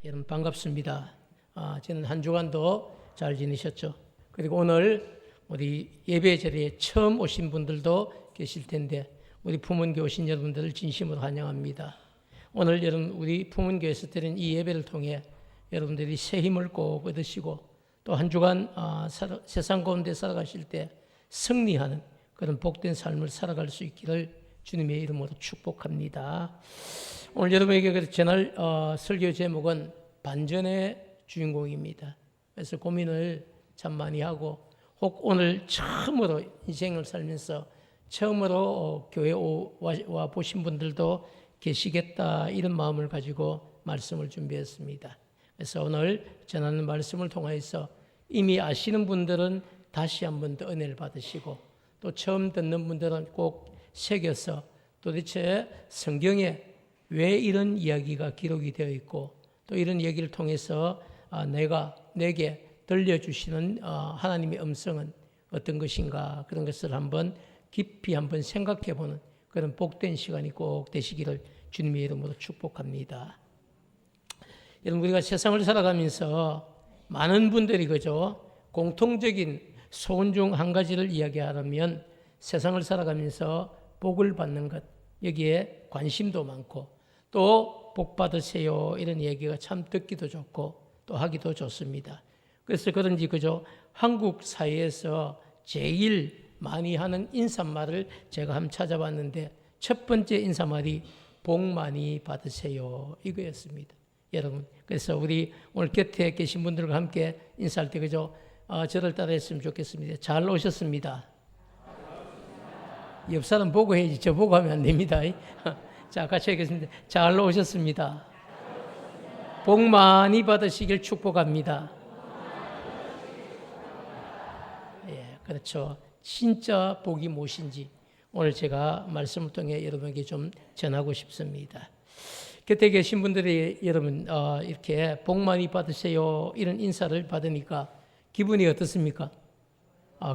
여러분 반갑습니다. 저는 한 주간도 잘 지내셨죠? 그리고 오늘 우리 예배 자리에 처음 오신 분들도 계실 텐데 우리 품원교회 오신 여러분들을 진심으로 환영합니다. 오늘 여러분 우리 품원교회에서 드린 이 예배를 통해 여러분들이 새 힘을 꼭 얻으시고 또 한 주간 세상 가운데 살아가실 때 승리하는 그런 복된 삶을 살아갈 수 있기를 주님의 이름으로 축복합니다. 오늘 여러분에게 전할 설교 제목은 반전의 주인공입니다. 그래서 고민을 참 많이 하고 혹 오늘 처음으로 인생을 살면서 처음으로 교회에 와 보신 분들도 계시겠다 이런 마음을 가지고 말씀을 준비했습니다. 그래서 오늘 전하는 말씀을 통해서 이미 아시는 분들은 다시 한 번 더 은혜를 받으시고 또 처음 듣는 분들은 꼭 새겨서 도대체 성경에 왜 이런 이야기가 기록이 되어 있고 또 이런 얘기를 통해서 내게 들려주시는 하나님의 음성은 어떤 것인가 그런 것을 한번 깊이 한번 생각해보는 그런 복된 시간이 꼭 되시기를 주님의 이름으로 축복합니다. 여러분 우리가 세상을 살아가면서 많은 분들이 그죠 공통적인 소원 중 한 가지를 이야기하려면 세상을 살아가면서 복을 받는 것 여기에 관심도 많고 또 복 받으세요 이런 얘기가 참 듣기도 좋고 또 하기도 좋습니다. 그래서 그런지 그죠 한국 사회에서 제일 많이 하는 인사말을 제가 한번 찾아봤는데 첫 번째 인사말이 복 많이 받으세요 이거였습니다. 여러분 그래서 우리 오늘 곁에 계신 분들과 함께 인사할 때 그죠 저를 따라 했으면 좋겠습니다. 잘 오셨습니다. 옆 사람 보고 해야지 저 보고 하면 안 됩니다. 자 같이 하겠습니다. 잘 오셨습니다. 복 많이 받으시길 축복합니다. 예, 그렇죠. 진짜 복이 무엇인지 오늘 제가 말씀을 통해 여러분에게 좀 전하고 싶습니다. 곁에 계신 분들이 여러분 이렇게 복 많이 받으세요 이런 인사를 받으니까 기분이 어떻습니까?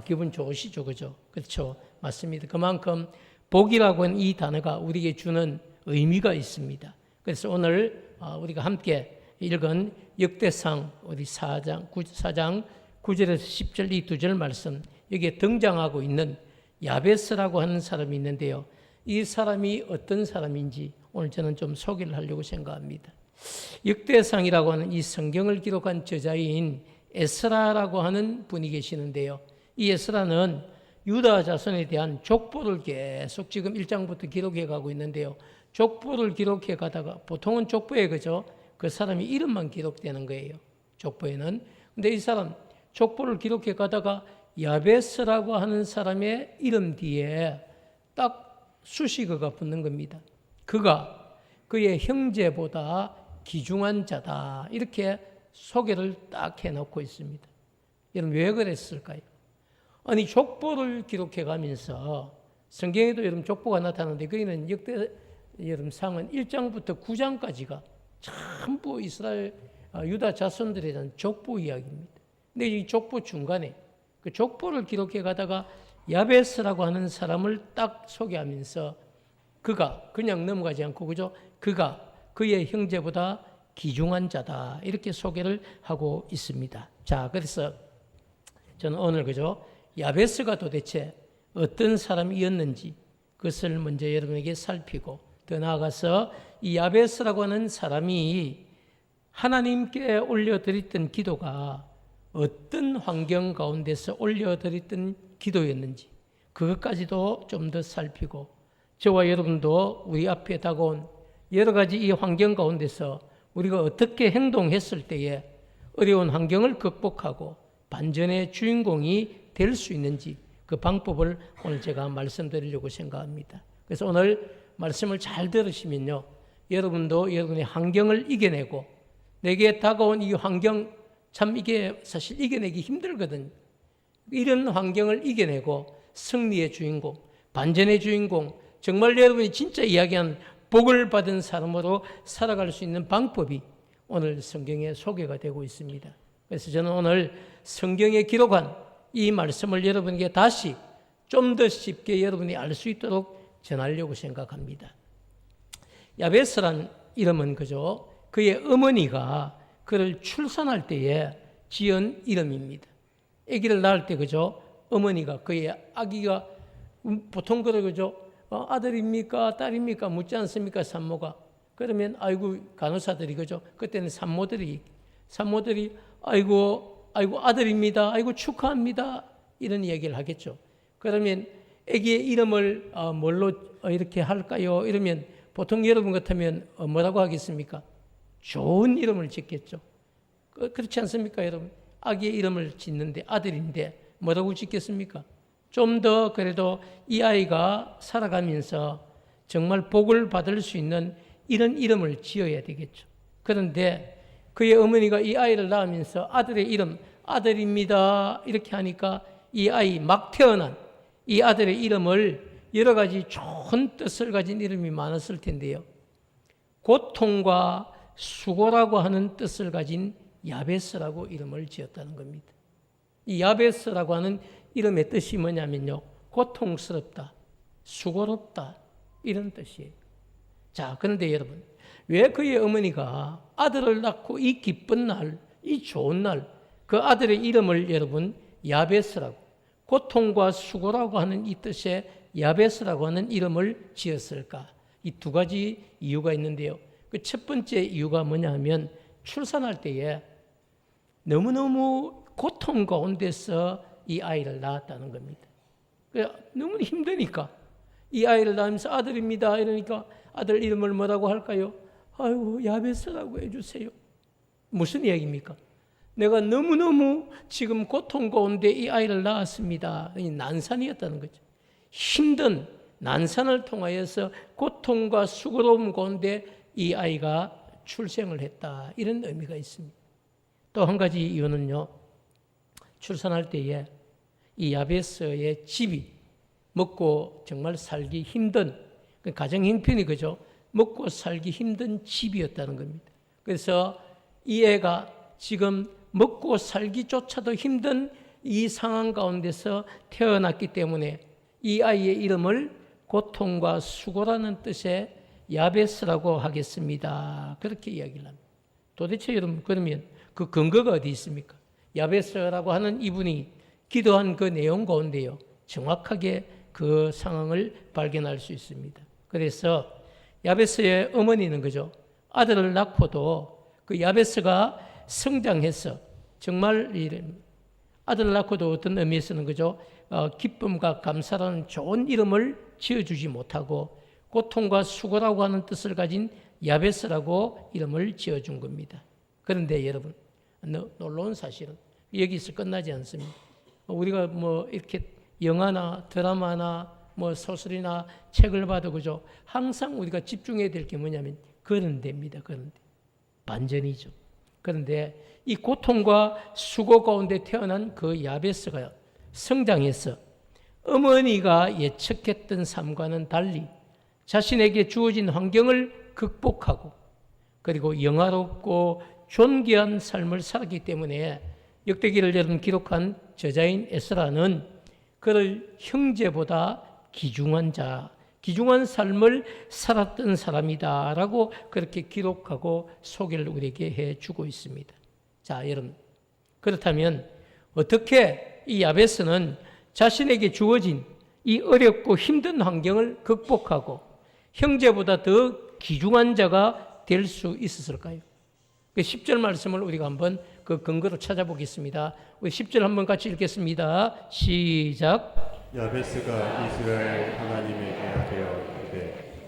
기분 좋으시죠, 그죠? 그렇죠, 맞습니다. 그만큼 복이라고 하는 이 단어가 우리에게 주는 의미가 있습니다. 그래서 오늘 우리가 함께 읽은 역대상 우리 4장 9절에서 10절 이 두 절 말씀 여기에 등장하고 있는 야베스라고 하는 사람이 있는데요. 이 사람이 어떤 사람인지 오늘 저는 좀 소개를 하려고 생각합니다. 역대상이라고 하는 이 성경을 기록한 저자인 에스라라고 하는 분이 계시는데요. 이 에스라는 유다 자손에 대한 족보를 계속 지금 1장부터 기록해 가고 있는데요. 족보를 기록해 가다가 보통은 족보에 그죠? 그 사람이 이름만 기록되는 거예요. 족보에는. 근데 이 사람 족보를 기록해 가다가 야베스라고 하는 사람의 이름 뒤에 딱 수식어가 붙는 겁니다. 그가 그의 형제보다 귀중한 자다. 이렇게 소개를 딱 해놓고 있습니다. 여러분 왜 그랬을까요? 아니 족보를 기록해 가면서 성경에도 여러분 족보가 나타나는데 거기는 역대 여러분 상은 1장부터 9장까지가 전부 이스라엘 유다 자손들에 대한 족보 이야기입니다. 근데 이 족보 중간에 그 족보를 기록해 가다가 야베스라고 하는 사람을 딱 소개하면서 그가 그냥 넘어가지 않고 그죠? 그가 그의 형제보다 귀중한 자다 이렇게 소개를 하고 있습니다. 자, 그래서 저는 오늘 그죠? 야베스가 도대체 어떤 사람이었는지 그것을 먼저 여러분에게 살피고 더 나아가서 이 야베스라고 하는 사람이 하나님께 올려드렸던 기도가 어떤 환경 가운데서 올려드렸던 기도였는지 그것까지도 좀 더 살피고 저와 여러분도 우리 앞에 다가온 여러 가지 이 환경 가운데서 우리가 어떻게 행동했을 때에 어려운 환경을 극복하고 반전의 주인공이 될 수 있는지 그 방법을 오늘 제가 말씀드리려고 생각합니다. 그래서 오늘 말씀을 잘 들으시면요. 여러분도 여러분의 환경을 이겨내고 내게 다가온 이 환경 참 이게 사실 이겨내기 힘들거든요. 이런 환경을 이겨내고 승리의 주인공, 반전의 주인공, 정말 여러분이 진짜 이야기한 복을 받은 사람으로 살아갈 수 있는 방법이 오늘 성경에 소개가 되고 있습니다. 그래서 저는 오늘 성경에 기록한 이 말씀을 여러분에게 다시 좀 더 쉽게 여러분이 알 수 있도록 전하려고 생각합니다. 야베스란 이름은 그죠? 그의 어머니가 그를 출산할 때에 지은 이름입니다. 아기를 낳을 때 그죠? 어머니가 그의 아기가 보통 그러죠. 아들입니까 딸입니까 묻지 않습니까 산모가. 그러면 아이고 간호사들이 그죠? 그때는 산모들이 아이고 아들입니다. 아이고 축하합니다. 이런 이야기를 하겠죠. 그러면 아기의 이름을 뭘로 이렇게 할까요? 이러면 보통 여러분 같으면 뭐라고 하겠습니까? 좋은 이름을 짓겠죠. 그렇지 않습니까, 여러분? 아기의 이름을 짓는데 아들인데 뭐라고 짓겠습니까? 좀 더 그래도 이 아이가 살아가면서 정말 복을 받을 수 있는 이런 이름을 지어야 되겠죠. 그런데 그의 어머니가 이 아이를 낳으면서 아들의 이름 아들입니다 이렇게 하니까 이 아이 막 태어난 이 아들의 이름을 여러 가지 좋은 뜻을 가진 이름이 많았을 텐데요. 고통과 수고라고 하는 뜻을 가진 야베스라고 이름을 지었다는 겁니다. 이 야베스라고 하는 이름의 뜻이 뭐냐면요. 고통스럽다, 수고롭다 이런 뜻이에요. 자, 그런데 여러분 왜 그의 어머니가 아들을 낳고 이 기쁜 날, 이 좋은 날 그 아들의 이름을 여러분 야베스라고 고통과 수고라고 하는 이 뜻의 야베스라고 하는 이름을 지었을까? 이 두 가지 이유가 있는데요. 그 첫 번째 이유가 뭐냐 하면 출산할 때에 너무너무 고통 가운데서 이 아이를 낳았다는 겁니다. 너무 힘드니까 이 아이를 낳으면서 아들입니다 이러니까 아들 이름을 뭐라고 할까요? 아이고 야베스라고 해주세요. 무슨 이야기입니까? 내가 너무너무 지금 고통 가운데 이 아이를 낳았습니다. 난산이었다는 거죠. 힘든 난산을 통하여서 고통과 수고로움 가운데 이 아이가 출생을 했다. 이런 의미가 있습니다. 또 한 가지 이유는요. 출산할 때에 이 야베스의 집이 먹고 정말 살기 힘든 가정 형편이 그죠? 먹고 살기 힘든 집이었다는 겁니다. 그래서 이 애가 지금 먹고 살기조차도 힘든 이 상황 가운데서 태어났기 때문에 이 아이의 이름을 고통과 수고라는 뜻의 야베스라고 하겠습니다. 그렇게 이야기를 합니다. 도대체 여러분 그러면 그 근거가 어디 있습니까? 야베스라고 하는 이분이 기도한 그 내용 가운데요. 정확하게 그 상황을 발견할 수 있습니다. 그래서 야베스의 어머니는 그죠? 아들을 낳고도 그 야베스가 성장해서 정말 아들을 낳고도 어떤 의미에서는 그죠? 기쁨과 감사라는 좋은 이름을 지어주지 못하고 고통과 수고라고 하는 뜻을 가진 야베스라고 이름을 지어준 겁니다. 그런데 여러분 놀라운 사실은 여기서 끝나지 않습니다. 우리가 뭐 이렇게 영화나 드라마나 뭐 소설이나 책을 봐도 그죠? 항상 우리가 집중해야 될 게 뭐냐면 그런 데입니다. 그런 데. 반전이죠. 그런데 이 고통과 수고 가운데 태어난 그 야베스가 성장해서 어머니가 예측했던 삶과는 달리 자신에게 주어진 환경을 극복하고 그리고 영화롭고 존귀한 삶을 살았기 때문에 역대기를 여러분 기록한 저자인 에스라는 그를 형제보다 귀중한 삶을 살았던 사람이다라고 그렇게 기록하고 소개를 우리에게 해주고 있습니다. 자, 여러분 그렇다면 어떻게 이 야베스는 자신에게 주어진 이 어렵고 힘든 환경을 극복하고 형제보다 더 귀중한 자가 될 수 있었을까요? 그 10절 말씀을 우리가 한번 그 근거로 찾아보겠습니다. 우리 10절 한번 같이 읽겠습니다. 시작. 야베스가 이스라엘 하나님에게 하되어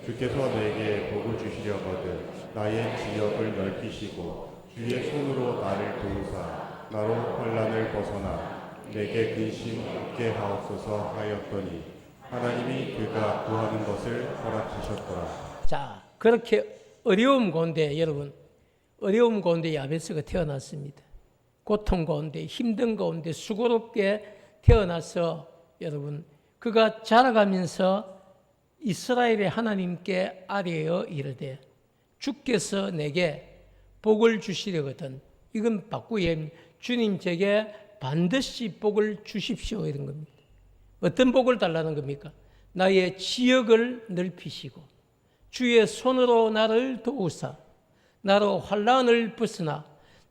주께서 내게 복을 주시려거든 나의 지역을 넓히시고 주의 손으로 나를 도우사 나로 환난을 벗어나 내게 근심 없게 하옵소서 하였더니 하나님이 그가 구하는 것을 허락하셨더라. 자, 그렇게 어려움 가운데 여러분 어려움 가운데 야베스가 태어났습니다. 고통 가운데 힘든 가운데 수고롭게 태어나서 여러분 그가 자라가면서 이스라엘의 하나님께 아뢰어 이르되 주께서 내게 복을 주시려거든 이건 바꾸에 주님 제게 반드시 복을 주십시오 이런 겁니다. 어떤 복을 달라는 겁니까? 나의 지역을 넓히시고 주의 손으로 나를 도우사 나로 환난을 벗으나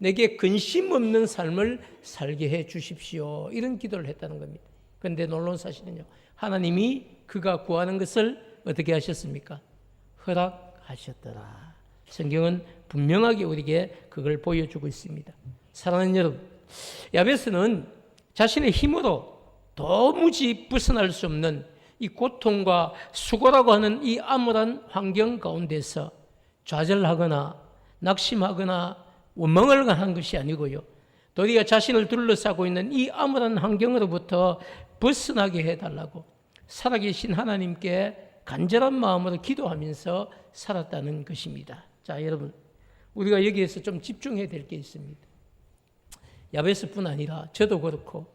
내게 근심 없는 삶을 살게 해 주십시오. 이런 기도를 했다는 겁니다. 그런데 놀라운 사실은요, 하나님이 그가 구하는 것을 어떻게 하셨습니까? 허락하셨더라. 성경은 분명하게 우리에게 그걸 보여주고 있습니다. 사랑하는 여러분, 야베스는 자신의 힘으로 도무지 벗어날 수 없는 이 고통과 수고라고 하는 이 암울한 환경 가운데서 좌절하거나 낙심하거나 원망을 한 것이 아니고요, 도리어 자신을 둘러싸고 있는 이 암울한 환경으로부터 벗어나게 해달라고 살아계신 하나님께 간절한 마음으로 기도하면서 살았다는 것입니다. 자, 여러분, 우리가 여기에서 좀 집중해야 될 게 있습니다. 야베스뿐 아니라 저도 그렇고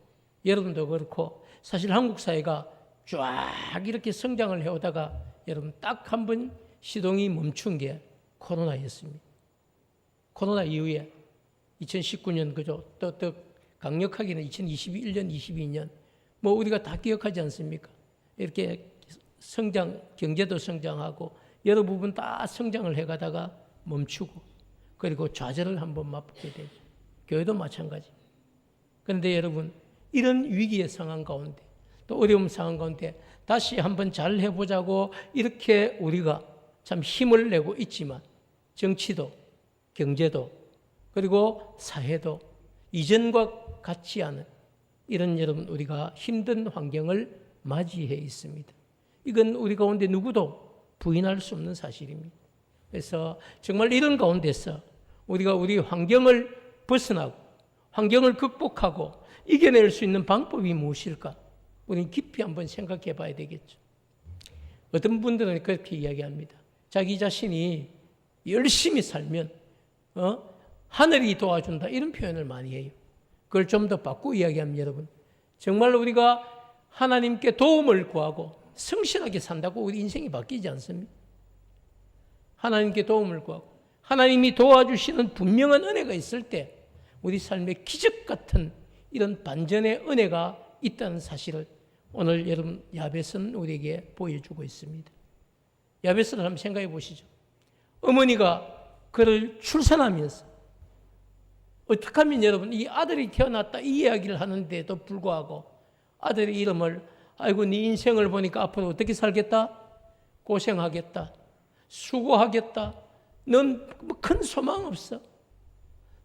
여러분도 그렇고 사실 한국 사회가 쫙 이렇게 성장을 해오다가 여러분 딱 한 번 시동이 멈춘 게 코로나였습니다. 코로나 이후에 2019년 그죠? 또 강력하게는 2021년, 22년 뭐 우리가 다 기억하지 않습니까? 이렇게 성장, 경제도 성장하고 여러 부분 다 성장을 해가다가 멈추고 그리고 좌절을 한번 맛보게 되죠. 교회도 마찬가지. 그런데 여러분, 이런 위기의 상황 가운데 또 어려움 상황 가운데 다시 한번 잘 해보자고 이렇게 우리가 참 힘을 내고 있지만 정치도 경제도 그리고 사회도 이전과 같지 않은 이런 여러분 우리가 힘든 환경을 맞이해 있습니다. 이건 우리 가운데 누구도 부인할 수 없는 사실입니다. 그래서 정말 이런 가운데서 우리가 우리 환경을 벗어나고 환경을 극복하고 이겨낼 수 있는 방법이 무엇일까? 우리는 깊이 한번 생각해 봐야 되겠죠. 어떤 분들은 그렇게 이야기합니다. 자기 자신이 열심히 살면 하늘이 도와준다 이런 표현을 많이 해요. 그걸 좀 더 바꾸고 이야기하면 여러분 정말 우리가 하나님께 도움을 구하고 성실하게 산다고 우리 인생이 바뀌지 않습니까? 하나님께 도움을 구하고 하나님이 도와주시는 분명한 은혜가 있을 때 우리 삶에 기적 같은 이런 반전의 은혜가 있다는 사실을 오늘 여러분 야벳은 우리에게 보여주고 있습니다. 야벳을 한번 생각해 보시죠. 어머니가 그를 출산하면서 어떻게 하면 여러분 이 아들이 태어났다 이 이야기를 하는데도 불구하고 아들의 이름을 아이고 네 인생을 보니까 앞으로 어떻게 살겠다? 고생하겠다. 수고하겠다. 넌 큰 소망 없어.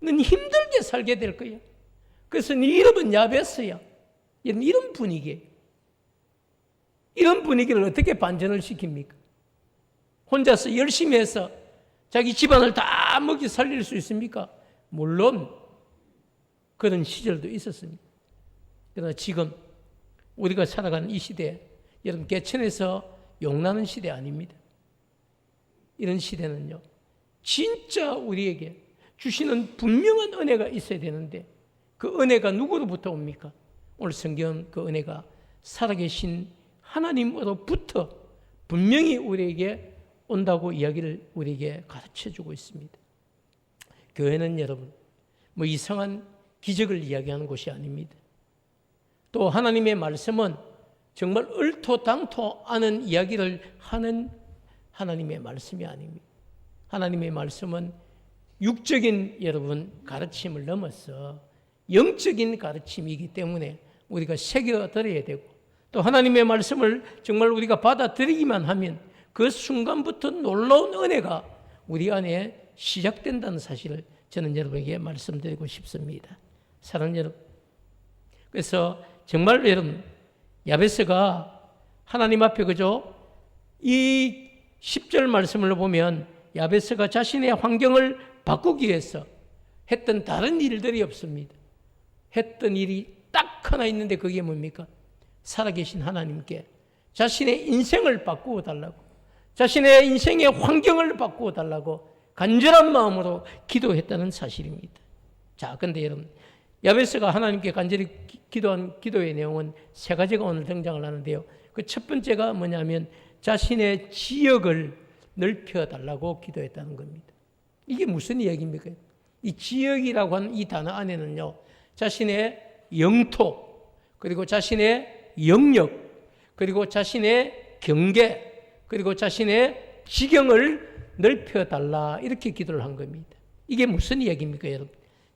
넌 힘들게 살게 될 거야. 그래서 네 이름은 야베스야. 이런 분위기예요. 이런 분위기를 어떻게 반전을 시킵니까? 혼자서 열심히 해서 자기 집안을 다 먹이 살릴 수 있습니까? 물론 그런 시절도 있었습니다. 그러나 지금 우리가 살아가는 이 시대에 여러분 개천에서 용나는 시대 아닙니다. 이런 시대는요. 진짜 우리에게 주시는 분명한 은혜가 있어야 되는데 그 은혜가 누구로부터 옵니까? 오늘 성경 그 은혜가 살아계신 하나님으로부터 분명히 우리에게 온다고 이야기를 우리에게 가르쳐주고 있습니다. 교회는 여러분 뭐 이상한 기적을 이야기하는 곳이 아닙니다. 또 하나님의 말씀은 정말 얼토당토 않은 이야기를 하는 하나님의 말씀이 아닙니다. 하나님의 말씀은 육적인 여러분 가르침을 넘어서 영적인 가르침이기 때문에 우리가 새겨들어야 되고 또 하나님의 말씀을 정말 우리가 받아들이기만 하면 그 순간부터 놀라운 은혜가 우리 안에 시작된다는 사실을 저는 여러분에게 말씀드리고 싶습니다. 사랑하는 여러분, 그래서 정말 여러분 야베스가 하나님 앞에 그죠? 이 10절 말씀을 보면 야베스가 자신의 환경을 바꾸기 위해서 했던 다른 일들이 없습니다. 했던 일이 딱 하나 있는데 그게 뭡니까? 살아계신 하나님께 자신의 인생을 바꾸어 달라고 자신의 인생의 환경을 바꾸어 달라고 간절한 마음으로 기도했다는 사실입니다. 자, 근데 여러분 야베스가 하나님께 간절히 기도한 기도의 내용은 세 가지가 오늘 등장을 하는데요. 그 첫 번째가 뭐냐면 자신의 지역을 넓혀달라고 기도했다는 겁니다. 이게 무슨 이야기입니까? 이 지역이라고 하는 이 단어 안에는요. 자신의 영토, 그리고 자신의 영역, 그리고 자신의 경계, 그리고 자신의 지경을 넓혀달라 이렇게 기도를 한 겁니다. 이게 무슨 이야기입니까 여러분?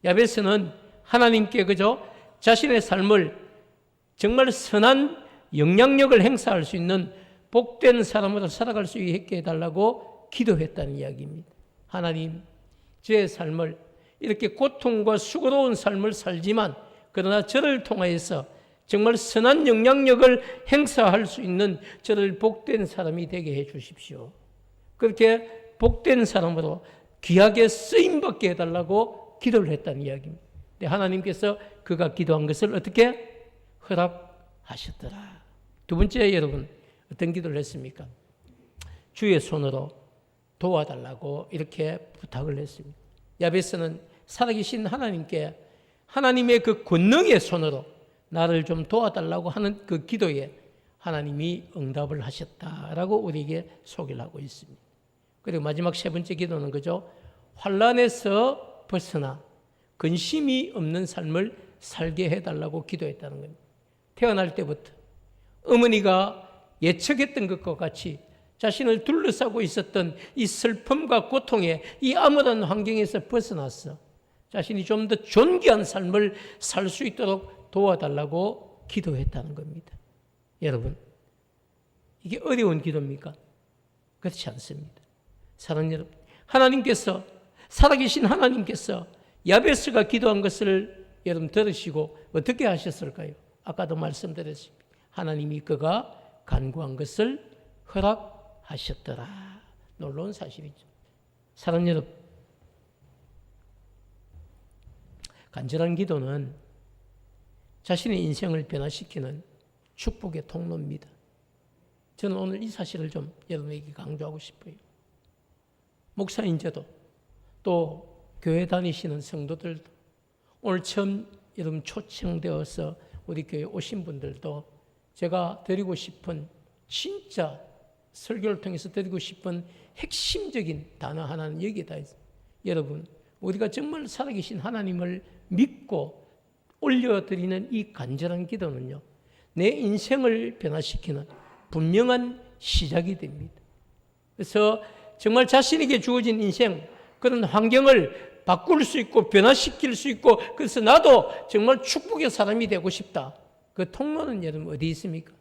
야베스는 하나님께 그저 자신의 삶을 정말 선한 영향력을 행사할 수 있는 복된 사람으로 살아갈 수 있게 해달라고 기도했다는 이야기입니다. 하나님, 제 삶을 이렇게 고통과 수고로운 삶을 살지만 그러나 저를 통하여서 정말 선한 영향력을 행사할 수 있는 저를 복된 사람이 되게 해 주십시오. 그렇게 복된 사람으로 귀하게 쓰임받게 해달라고 기도를 했다는 이야기입니다. 하나님께서 그가 기도한 것을 어떻게 허락하셨더라. 두 번째, 여러분 어떤 기도를 했습니까? 주의 손으로 도와달라고 이렇게 부탁을 했습니다. 야베스는 살아계신 하나님께 하나님의 그 권능의 손으로 나를 좀 도와달라고 하는 그 기도에 하나님이 응답을 하셨다라고 우리에게 소개를 하고 있습니다. 그리고 마지막 세 번째 기도는 그죠? 환난에서 벗어나 근심이 없는 삶을 살게 해달라고 기도했다는 겁니다. 태어날 때부터 어머니가 예측했던 것과 같이 자신을 둘러싸고 있었던 이 슬픔과 고통에 이 암울한 환경에서 벗어났어. 자신이 좀 더 존귀한 삶을 살 수 있도록 도와달라고 기도했다는 겁니다. 여러분, 이게 어려운 기도입니까? 그렇지 않습니다. 사랑하는 여러분, 하나님께서, 살아계신 하나님께서 야베스가 기도한 것을 여러분 들으시고 어떻게 하셨을까요? 아까도 말씀드렸습니다. 하나님이 그가 간구한 것을 허락하셨더라. 놀라운 사실이죠. 사랑하는 여러분, 간절한 기도는 자신의 인생을 변화시키는 축복의 통로입니다. 저는 오늘 이 사실을 좀 여러분에게 강조하고 싶어요. 목사인 저도 또 교회 다니시는 성도들도 오늘 처음 여러분 초청되어서 우리 교회 오신 분들도 제가 드리고 싶은 진짜 설교를 통해서 드리고 싶은 핵심적인 단어 하나는 여기에 다 있어요. 여러분, 우리가 정말 살아계신 하나님을 믿고 올려드리는 이 간절한 기도는요, 내 인생을 변화시키는 분명한 시작이 됩니다. 그래서 정말 자신에게 주어진 인생, 그런 환경을 바꿀 수 있고 변화시킬 수 있고, 그래서 나도 정말 축복의 사람이 되고 싶다. 그 통로는 여러분 어디 있습니까?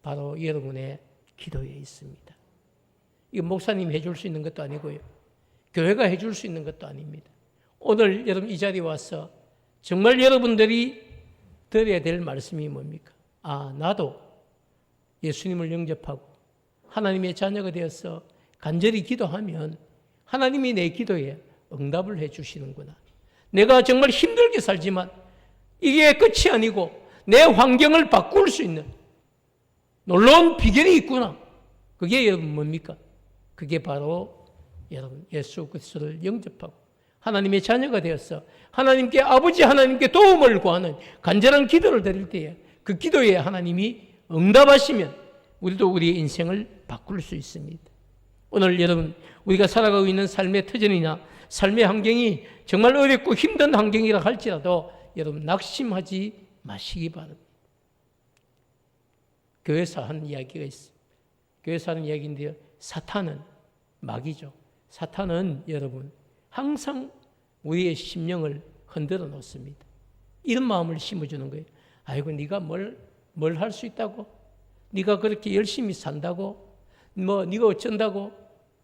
바로 여러분의 기도에 있습니다. 이거 목사님 해줄 수 있는 것도 아니고요, 교회가 해줄 수 있는 것도 아닙니다. 오늘 여러분 이 자리에 와서 정말 여러분들이 들어야 될 말씀이 뭡니까? 아, 나도 예수님을 영접하고 하나님의 자녀가 되어서 간절히 기도하면 하나님이 내 기도에 응답을 해 주시는구나. 내가 정말 힘들게 살지만 이게 끝이 아니고 내 환경을 바꿀 수 있는 놀라운 비결이 있구나. 그게 여러분 뭡니까? 그게 바로 여러분 예수 그리스도를 영접하고 하나님의 자녀가 되어서 하나님께, 아버지 하나님께 도움을 구하는 간절한 기도를 드릴 때에 그 기도에 하나님이 응답하시면 우리도 우리의 인생을 바꿀 수 있습니다. 오늘 여러분, 우리가 살아가고 있는 삶의 터전이나 삶의 환경이 정말 어렵고 힘든 환경이라 할지라도 여러분 낙심하지 마시기 바랍니다. 교회에서 하는 이야기가 있어요. 교회에서 하는 이야기인데요, 사탄은 마귀죠. 사탄은 여러분 항상 우리의 심령을 흔들어 놓습니다. 이런 마음을 심어주는 거예요. 아이고, 네가 뭘 할 수 있다고? 네가 그렇게 열심히 산다고? 네가 어쩐다고?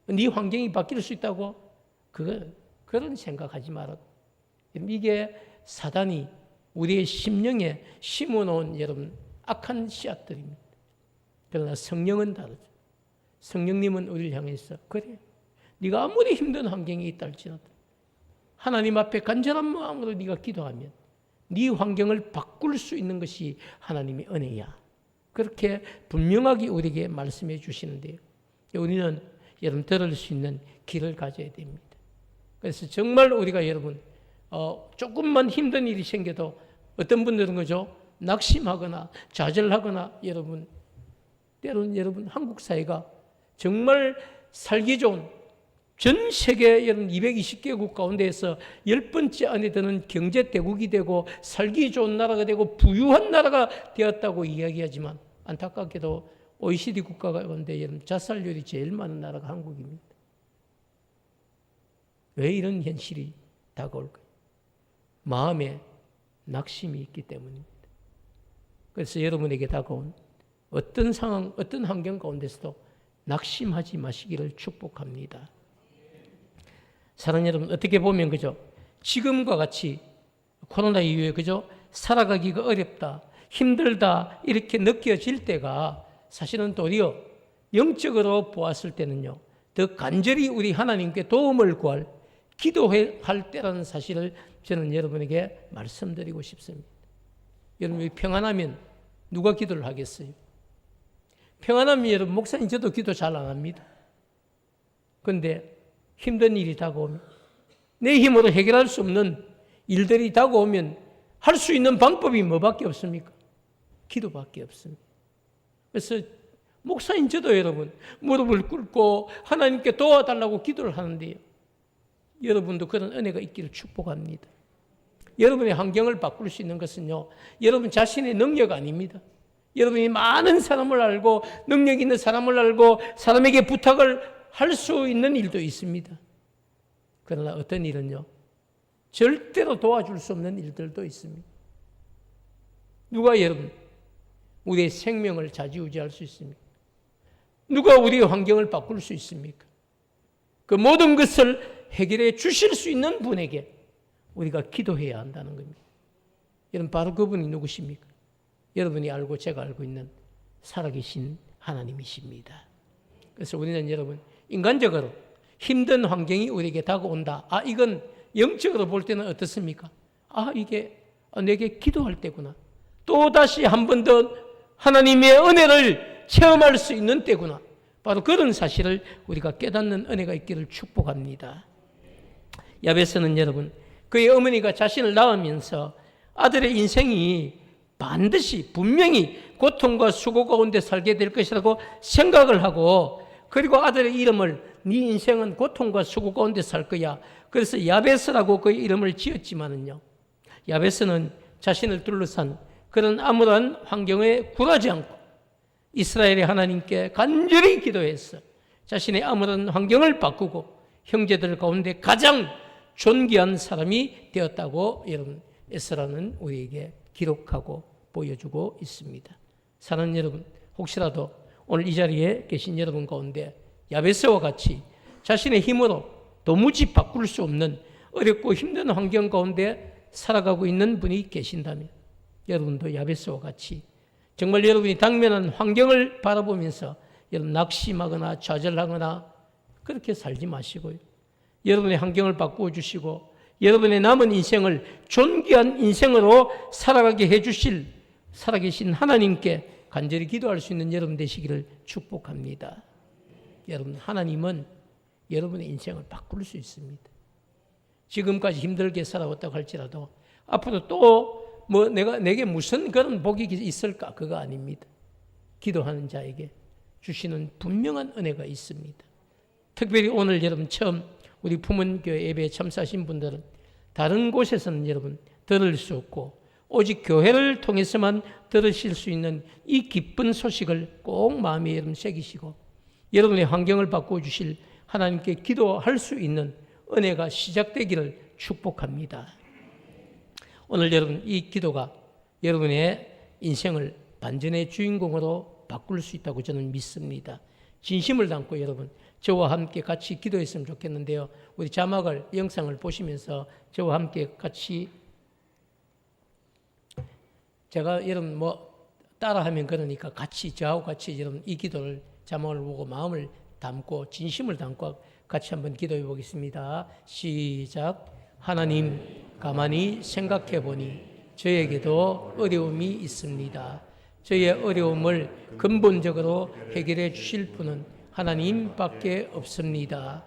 네 환경이 바뀔 수 있다고? 그런 생각하지 말라고. 이게 사단이 우리의 심령에 심어놓은 여러분 악한 씨앗들입니다. 그러나 성령은 다르죠. 성령님은 우리를 향해서 그래, 네가 아무리 힘든 환경이 있다 할지라도 하나님 앞에 간절한 마음으로 네가 기도하면 네 환경을 바꿀 수 있는 것이 하나님의 은혜야. 그렇게 분명하게 우리에게 말씀해 주시는데요, 우리는 여러분 들을 수 있는 길을 가져야 됩니다. 그래서 정말 우리가 여러분 조금만 힘든 일이 생겨도 어떤 분들은 그죠, 낙심하거나 좌절하거나, 여러분 때로는 여러분 한국 사회가 정말 살기 좋은 전 세계 여러분 220개국 가운데에서 10번째 안에 드는 경제 대국이 되고 살기 좋은 나라가 되고 부유한 나라가 되었다고 이야기하지만 안타깝게도 OECD 국가 가운데 여러분 자살률이 제일 많은 나라가 한국입니다. 왜 이런 현실이 다가올까요? 마음에 낙심이 있기 때문입니다. 그래서 여러분에게 다가온 어떤 상황, 어떤 환경 가운데서도 낙심하지 마시기를 축복합니다. 사랑하는 여러분, 어떻게 보면 그죠? 지금과 같이 코로나 이후에 그죠? 살아가기가 어렵다, 힘들다 이렇게 느껴질 때가 사실은 도리어 영적으로 보았을 때는요, 더 간절히 우리 하나님께 도움을 구할 기도할 때라는 사실을 저는 여러분에게 말씀드리고 싶습니다. 여러분이 평안하면 누가 기도를 하겠어요? 평안하면 여러분, 목사님 저도 기도 잘 안 합니다. 그런데 힘든 일이 다가오면, 내 힘으로 해결할 수 없는 일들이 다가오면 할 수 있는 방법이 뭐밖에 없습니까? 기도밖에 없습니다. 그래서 목사님 저도 여러분 무릎을 꿇고 하나님께 도와달라고 기도를 하는데요, 여러분도 그런 은혜가 있기를 축복합니다. 여러분의 환경을 바꿀 수 있는 것은요, 여러분 자신의 능력 아닙니다. 여러분이 많은 사람을 알고 능력 있는 사람을 알고 사람에게 부탁을 할 수 있는 일도 있습니다. 그러나 어떤 일은요, 절대로 도와줄 수 없는 일들도 있습니다. 누가 여러분 우리의 생명을 좌지우지할 수 있습니까? 누가 우리의 환경을 바꿀 수 있습니까? 그 모든 것을 해결해 주실 수 있는 분에게 우리가 기도해야 한다는 겁니다. 여러분, 바로 그분이 누구십니까? 여러분이 알고 제가 알고 있는 살아계신 하나님이십니다. 그래서 우리는 여러분, 인간적으로 힘든 환경이 우리에게 다가온다. 이건 영적으로 볼 때는 어떻습니까? 이게 내게 기도할 때구나. 또다시 한 번 더 하나님의 은혜를 체험할 수 있는 때구나. 바로 그런 사실을 우리가 깨닫는 은혜가 있기를 축복합니다. 야베스는 여러분, 그의 어머니가 자신을 낳으면서 아들의 인생이 반드시 분명히 고통과 수고 가운데 살게 될 것이라고 생각을 하고, 그리고 아들의 이름을 네 인생은 고통과 수고 가운데 살 거야, 그래서 야베스라고 그의 이름을 지었지만은요, 야베스는 자신을 둘러싼 그런 아무런 환경에 굴하지 않고 이스라엘의 하나님께 간절히 기도해서 자신의 아무런 환경을 바꾸고 형제들 가운데 가장 존귀한 사람이 되었다고 여러분, 에스라는 우리에게 기록하고 보여주고 있습니다. 사랑하는 여러분, 혹시라도 오늘 이 자리에 계신 여러분 가운데 야베스와 같이 자신의 힘으로 도무지 바꿀 수 없는 어렵고 힘든 환경 가운데 살아가고 있는 분이 계신다면, 여러분도 야베스와 같이 정말 여러분이 당면한 환경을 바라보면서 여러분 낙심하거나 좌절하거나 그렇게 살지 마시고요, 여러분의 환경을 바꾸어 주시고 여러분의 남은 인생을 존귀한 인생으로 살아가게 해주실 살아계신 하나님께 간절히 기도할 수 있는 여러분 되시기를 축복합니다. 여러분, 하나님은 여러분의 인생을 바꿀 수 있습니다. 지금까지 힘들게 살아왔다고 할지라도 앞으로 또 내게 무슨 그런 복이 있을까? 그거 아닙니다. 기도하는 자에게 주시는 분명한 은혜가 있습니다. 특별히 오늘 여러분 처음 우리 품은교회 예배에 참석하신 분들은 다른 곳에서는 여러분 들을 수 없고 오직 교회를 통해서만 들으실 수 있는 이 기쁜 소식을 꼭 마음에 여러분 새기시고 여러분의 환경을 바꾸어 주실 하나님께 기도할 수 있는 은혜가 시작되기를 축복합니다. 오늘 여러분, 이 기도가 여러분의 인생을 반전의 주인공으로 바꿀 수 있다고 저는 믿습니다. 진심을 담고 여러분 저와 함께 같이 기도했으면 좋겠는데요, 우리 자막을 영상을 보시면서 저와 함께 같이, 제가 여러분 따라하면 그러니까 같이 저하고 같이 여러분 이 기도를 자막을 보고 마음을 담고 진심을 담고 같이 한번 기도해 보겠습니다. 시작. 하나님, 가만히 생각해 보니 저에게도 어려움이 있습니다. 저의 어려움을 근본적으로 해결해 주실 분은 하나님밖에 없습니다.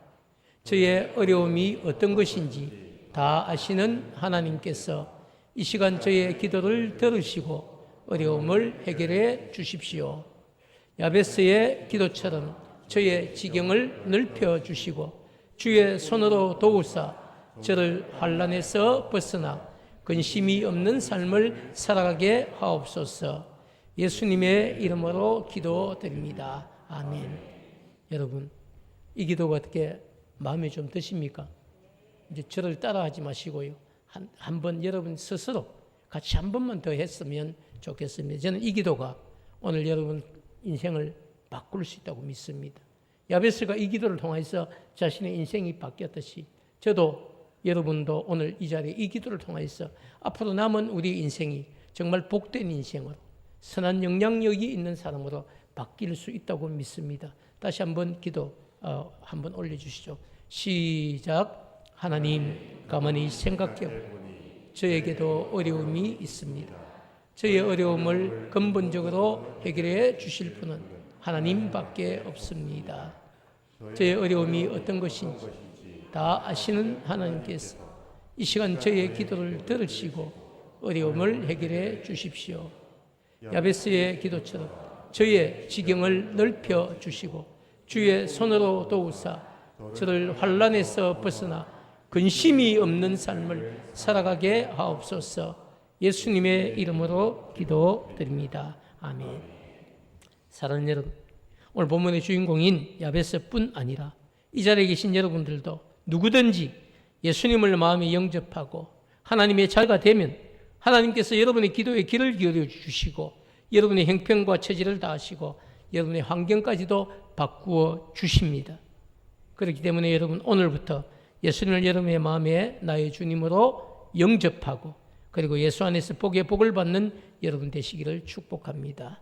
저의 어려움이 어떤 것인지 다 아시는 하나님께서 이 시간 저의 기도를 들으시고 어려움을 해결해 주십시오. 야베스의 기도처럼 저의 지경을 넓혀 주시고 주의 손으로 도우사 저를 환난에서 벗어나 근심이 없는 삶을 살아가게 하옵소서. 예수님의 이름으로 기도드립니다. 아멘. 여러분, 이 기도가 어떻게 마음에 좀 드십니까? 이제 저를 따라하지 마시고요, 한번 여러분 스스로 같이 한 번만 더 했으면 좋겠습니다. 저는 이 기도가 오늘 여러분 인생을 바꿀 수 있다고 믿습니다. 야베스가 이 기도를 통해서 자신의 인생이 바뀌었듯이 저도 여러분도 오늘 이 자리에 이 기도를 통해서 앞으로 남은 우리 인생이 정말 복된 인생으로 선한 영향력이 있는 사람으로 바뀔 수 있다고 믿습니다. 다시 한번 기도 한번 올려주시죠. 시작. 하나님, 가만히 생각해 저에게도 어려움이 있습니다. 저의 어려움을 근본적으로 해결해 주실 분은 하나님밖에 없습니다. 저의 어려움이 어떤 것인지 다 아시는 하나님께서 이 시간 저의 기도를 들으시고 어려움을 해결해 주십시오. 야베스의 기도처럼 저의 지경을 넓혀 주시고 주의 손으로 도우사 저를 환난에서 벗어나 근심이 없는 삶을 살아가게 하옵소서. 예수님의 이름으로 기도드립니다. 아멘. 사랑하는 여러분, 오늘 본문의 주인공인 야베스뿐 아니라 이 자리에 계신 여러분들도 누구든지 예수님을 마음에 영접하고 하나님의 자가 되면 하나님께서 여러분의 기도에 귀를 기울여 주시고 여러분의 형편과 처지를 다하시고 여러분의 환경까지도 바꾸어 주십니다. 그렇기 때문에 여러분 오늘부터 예수님을 여러분의 마음에 나의 주님으로 영접하고 그리고 예수 안에서 복의 복을 받는 여러분 되시기를 축복합니다.